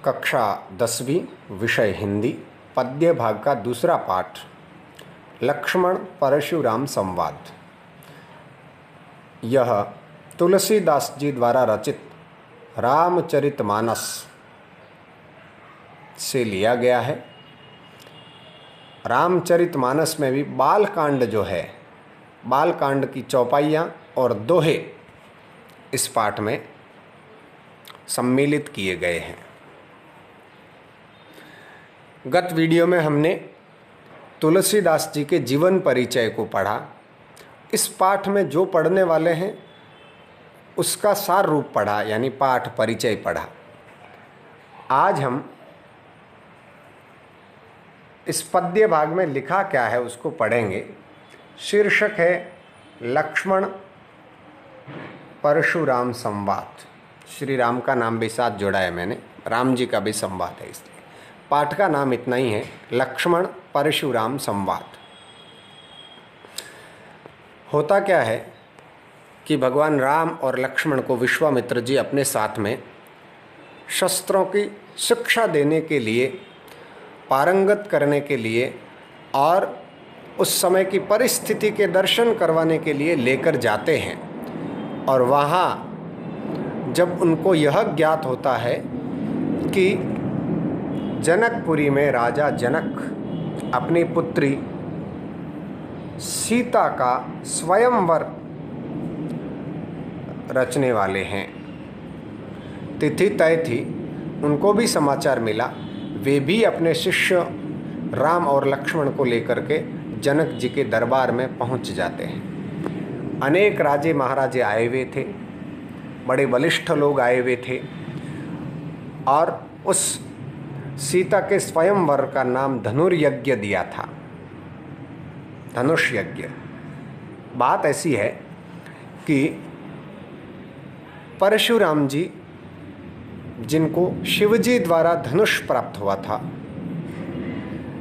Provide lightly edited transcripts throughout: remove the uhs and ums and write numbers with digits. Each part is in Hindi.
कक्षा 10वीं विषय हिंदी पद्य भाग का दूसरा पाठ लक्ष्मण परशुराम संवाद। यह तुलसीदास जी द्वारा रचित रामचरितमानस से लिया गया है। रामचरितमानस में भी बालकांड जो है, बालकांड की चौपाइयाँ और दोहे इस पाठ में सम्मिलित किए गए हैं। गत वीडियो में हमने तुलसीदास जी के जीवन परिचय को पढ़ा। इस पाठ में जो पढ़ने वाले हैं उसका सार रूप पढ़ा, यानी पाठ परिचय पढ़ा। आज हम इस पद्य भाग में लिखा क्या है उसको पढ़ेंगे। शीर्षक है लक्ष्मण परशुराम संवाद। श्री राम का नाम भी साथ जोड़ा है मैंने, राम जी का भी संवाद है, इसलिए पाठ का नाम इतना ही है, लक्ष्मण परशुराम संवाद। होता क्या है कि भगवान राम और लक्ष्मण को विश्वामित्र जी अपने साथ में शस्त्रों की शिक्षा देने के लिए, पारंगत करने के लिए और उस समय की परिस्थिति के दर्शन करवाने के लिए लेकर जाते हैं। और वहाँ जब उनको यह ज्ञात होता है कि जनकपुरी में राजा जनक अपनी पुत्री सीता का स्वयंवर रचने वाले हैं, तिथि तय थी, उनको भी समाचार मिला। वे भी अपने शिष्य राम और लक्ष्मण को लेकर के जनक जी के दरबार में पहुंच जाते हैं। अनेक राजे महाराजे आए हुए थे, बड़े बलिष्ठ लोग आए हुए थे और उस सीता के स्वयंवर का नाम धनुर्यज्ञ दिया था, धनुष यज्ञ। बात ऐसी है कि परशुराम जी, जिनको शिवजी द्वारा धनुष प्राप्त हुआ था,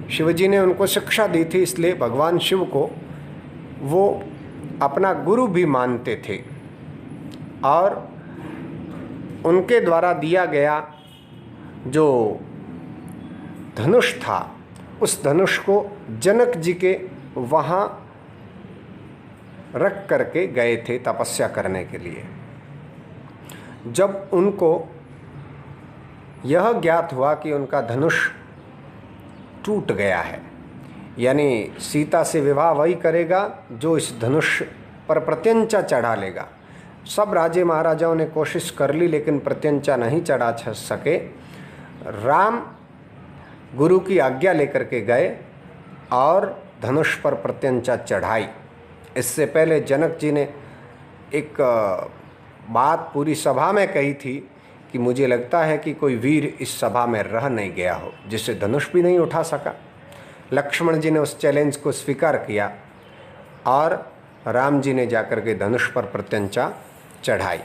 शिवजी ने उनको शिक्षा दी थी, इसलिए भगवान शिव को वो अपना गुरु भी मानते थे। और उनके द्वारा दिया गया जो धनुष था, उस धनुष को जनक जी के वहाँ रख करके गए थे तपस्या करने के लिए। जब उनको यह ज्ञात हुआ कि उनका धनुष टूट गया है, यानी सीता से विवाह वही करेगा जो इस धनुष पर प्रत्यंचा चढ़ा लेगा। सब राजे महाराजाओं ने कोशिश कर ली लेकिन प्रत्यंचा नहीं चढ़ा सके। राम गुरु की आज्ञा लेकर के गए और धनुष पर प्रत्यंचा चढ़ाई। इससे पहले जनक जी ने एक बात पूरी सभा में कही थी कि मुझे लगता है कि कोई वीर इस सभा में रह नहीं गया हो जिससे धनुष भी नहीं उठा सका। लक्ष्मण जी ने उस चैलेंज को स्वीकार किया और राम जी ने जाकर के धनुष पर प्रत्यंचा चढ़ाई।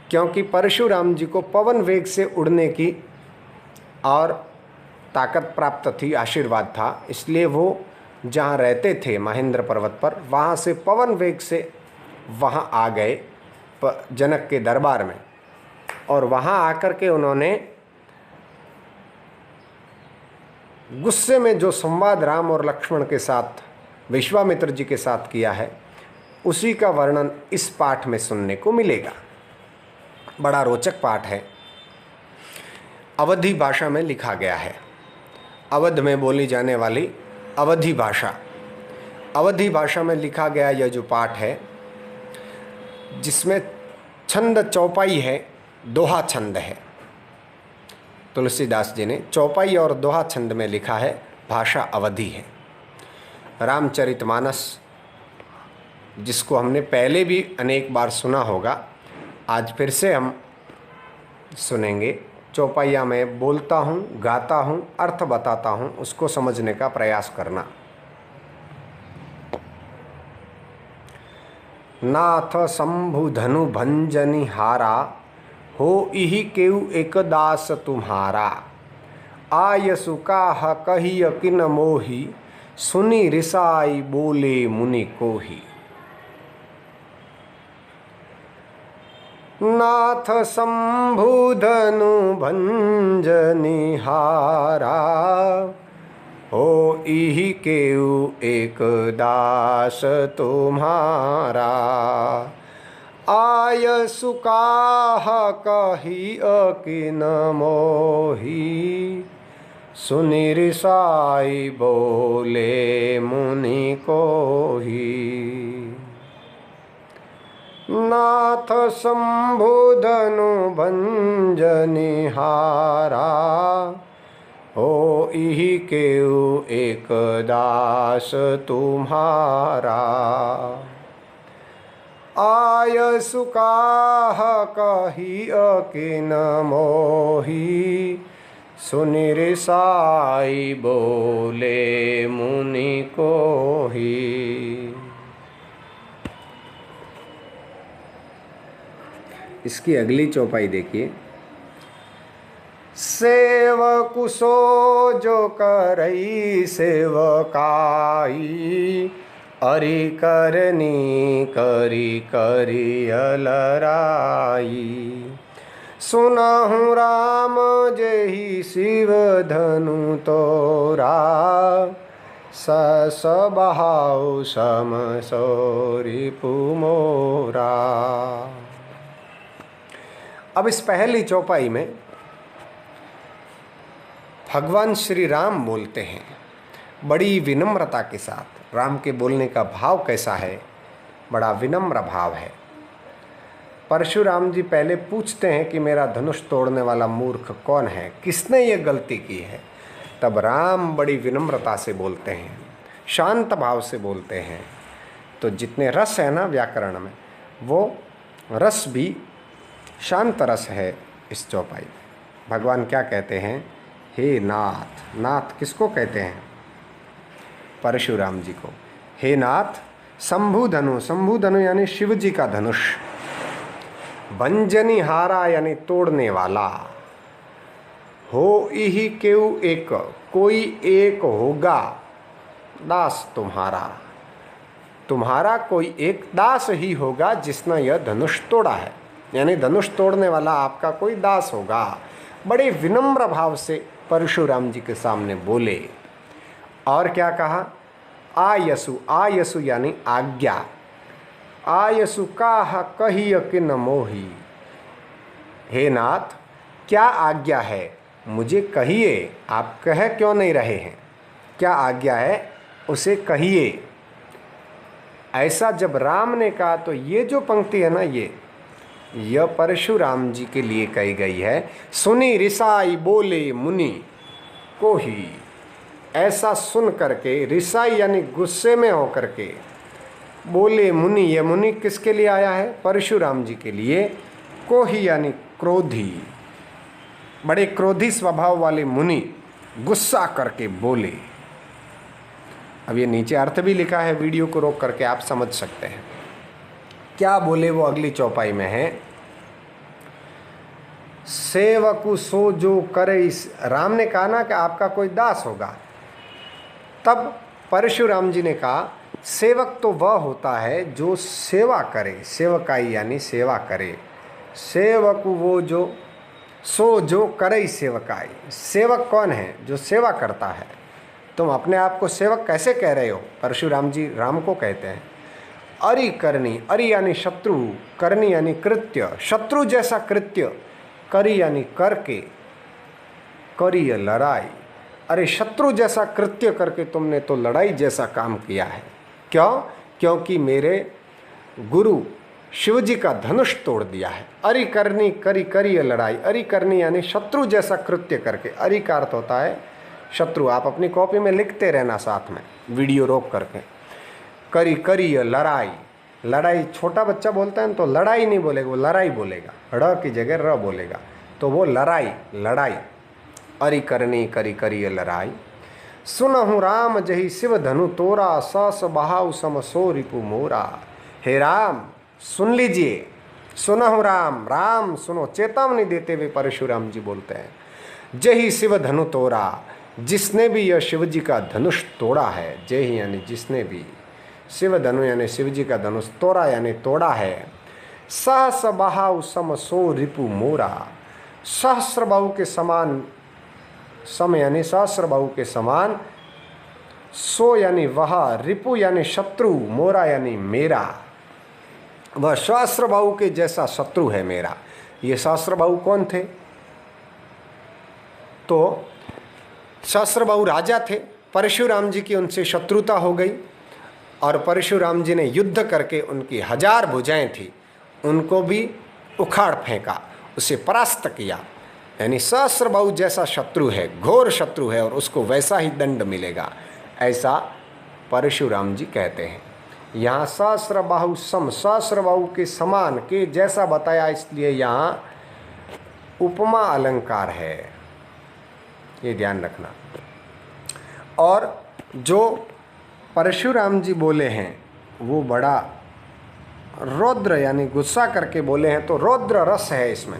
क्योंकि परशुराम जी को पवन वेग से उड़ने की और ताकत प्राप्त थी, आशीर्वाद था, इसलिए वो जहाँ रहते थे महेंद्र पर्वत पर, वहाँ से पवन वेग से वहाँ आ गए जनक के दरबार में। और वहाँ आकर के उन्होंने गुस्से में जो संवाद राम और लक्ष्मण के साथ, विश्वामित्र जी के साथ किया है, उसी का वर्णन इस पाठ में सुनने को मिलेगा। बड़ा रोचक पाठ है। अवधी भाषा में लिखा गया है, अवध में बोली जाने वाली अवधी भाषा। अवधी भाषा में लिखा गया यह जो पाठ है, जिसमें छंद चौपाई है, दोहा छंद है। तुलसीदास जी ने चौपाई और दोहा छंद में लिखा है, भाषा अवधी है। रामचरितमानस, जिसको हमने पहले भी अनेक बार सुना होगा, आज फिर से हम सुनेंगे। चौपाइया में बोलता हूँ, गाता हूँ, अर्थ बताता हूँ, उसको समझने का प्रयास करना। नाथ शंभु धनु भंजनी हारा, हो इहि केउ एक दास तुम्हारा। आय सुकाह कहिय किन मोही, सुनी रिसाई बोले मुनि कोही। नाथ शंभु धनु भंजनिहारा, हो इहि केउ एक दास तुम्हारा। आय सुकाह कही अकिन मोही, सुनि रिसाई बोले मुनि कोही। नाथ शंभु धनु भंजनिहारा, हो इहि केउ एक दास तुम्हारा। आय सुकाह कही अकिन मोही, सुनि रिसाई बोले मुनि कोही। इसकी अगली चौपाई देखिए। सेवकु सो जो करई सेवकाई, अरि करनी करी करी अलराई। सुनहु राम जेहि शिव धनु तोरा, सस बहाउ सम सौरि पुमोरा। अब इस पहली चौपाई में भगवान श्री राम बोलते हैं बड़ी विनम्रता के साथ। राम के बोलने का भाव कैसा है? बड़ा विनम्र भाव है। परशुराम जी पहले पूछते हैं कि मेरा धनुष तोड़ने वाला मूर्ख कौन है, किसने ये गलती की है। तब राम बड़ी विनम्रता से बोलते हैं, शांत भाव से बोलते हैं। तो जितने रस है ना व्याकरण में, वो रस भी शांत रस है इस चौपाई में। भगवान क्या कहते हैं? हे नाथ। नाथ किसको कहते हैं? परशुराम जी को। हे नाथ, शंभु धनु, शंभु धनु यानी शिव जी का धनुष, भंजनिहारा यानी तोड़ने वाला, हो इहि केउ एक, कोई एक होगा दास तुम्हारा, तुम्हारा कोई एक दास ही होगा जिसने यह धनुष तोड़ा है, यानी धनुष तोड़ने वाला आपका कोई दास होगा। बड़े विनम्र भाव से परशुराम जी के सामने बोले। और क्या कहा? आयसु, आयसु यानी आज्ञा। आयसु काह कही किन मोही, हे नाथ क्या आज्ञा है, मुझे कहिए। आप कह क्यों नहीं रहे हैं? क्या आज्ञा है उसे कहिए। ऐसा जब राम ने कहा तो ये जो पंक्ति है ना, यह परशुराम जी के लिए कही गई है। सुनी रिसाई बोले मुनि को ही, ऐसा सुन करके, रिसाई यानी गुस्से में होकर के, बोले मुनि, ये मुनि किसके लिए आया है? परशुराम जी के लिए। को ही यानी क्रोधी, बड़े क्रोधी स्वभाव वाले मुनि गुस्सा करके बोले। अब ये नीचे अर्थ भी लिखा है, वीडियो को रोक करके आप समझ सकते हैं क्या बोले। वो अगली चौपाई में है। सेवकु सो जो करे, राम ने कहा ना कि आपका कोई दास होगा। तब परशुराम जी ने कहा सेवक तो वह होता है जो सेवा करे, सेवकाई यानी सेवा करे। सेवक वो जो, सो जो करे सेवकाई। सेवक कौन है? जो सेवा करता है। तुम अपने आप को सेवक कैसे कह रहे हो? परशुराम जी राम को कहते हैं। अरि करनी, अरि यानी शत्रु, करनी यानी कृत्य, शत्रु जैसा कृत्य, करी यानी करके, करी लड़ाई। अरे शत्रु जैसा कृत्य करके तुमने तो लड़ाई जैसा काम किया है। क्यों? क्योंकि मेरे गुरु शिव जी का धनुष तोड़ दिया है। अरि करनी, करी करी लड़ाई। अरि करनी यानी शत्रु जैसा कृत्य करके। अरि का अर्थ होता है शत्रु। आप अपनी कॉपी में लिखते रहना साथ में, वीडियो रोक करके। करी करी लड़ाई, लड़ाई छोटा बच्चा बोलता है तो लड़ाई नहीं बोलेगा, वो लड़ाई बोलेगा। र की जगह र बोलेगा, तो वो लड़ाई, लड़ाई। अरि करनी करी करी लड़ाई। सुनहु राम जही शिव धनु तोरा, सस बहाउ सम सो रिपु मोरा। हे राम सुन लीजिए। सुनहु राम, राम सुनो, चेतावनी देते हुए परशुराम जी बोलते हैं। जही शिव धनु तोरा, जिसने भी यह शिव जी का धनुष तोड़ा है। जय यानी जिसने भी, शिव धनु यानी शिव जी का धनुष, तोड़ा यानी तोड़ा है। सहस बहाउ सम सो रिपु मोरा। सहस्र बाहु के समान, सम यानी सहस्र बाहु के समान, सो यानी वह, रिपु यानी शत्रु, मोरा यानी मेरा, वह सहस्र बाहु के जैसा शत्रु है मेरा। ये सहस्र बाहु कौन थे? तो सहस्र बाहु राजा थे। परशुराम जी की उनसे शत्रुता हो गई और परशुराम जी ने युद्ध करके उनकी 1000 भुजाएं थी उनको भी उखाड़ फेंका, उसे परास्त किया। यानी सहस्र बाहु जैसा शत्रु है, घोर शत्रु है और उसको वैसा ही दंड मिलेगा, ऐसा परशुराम जी कहते हैं। यहाँ सहस्र बाहु सम, सहस्र बाहु के समान के जैसा बताया, इसलिए यहाँ उपमा अलंकार है, ये ध्यान रखना। और जो परशुराम जी बोले हैं वो बड़ा रौद्र यानी गुस्सा करके बोले हैं, तो रौद्र रस है इसमें,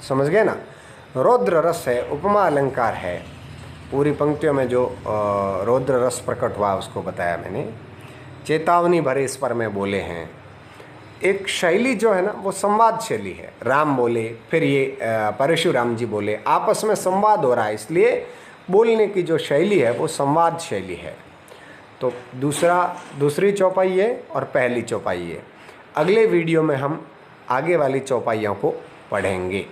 समझ गए ना? रौद्र रस है, उपमा अलंकार है। पूरी पंक्तियों में जो रौद्र रस प्रकट हुआ उसको बताया मैंने। चेतावनी भरे स्वर में बोले हैं। एक शैली जो है ना वो संवाद शैली है। राम बोले, फिर ये परशुराम जी बोले, आपस में संवाद हो रहा है, इसलिए बोलने की जो शैली है वो संवाद शैली है। तो दूसरी चौपाई है और पहली चौपाई है। अगले वीडियो में हम आगे वाली चौपाइयों को पढ़ेंगे।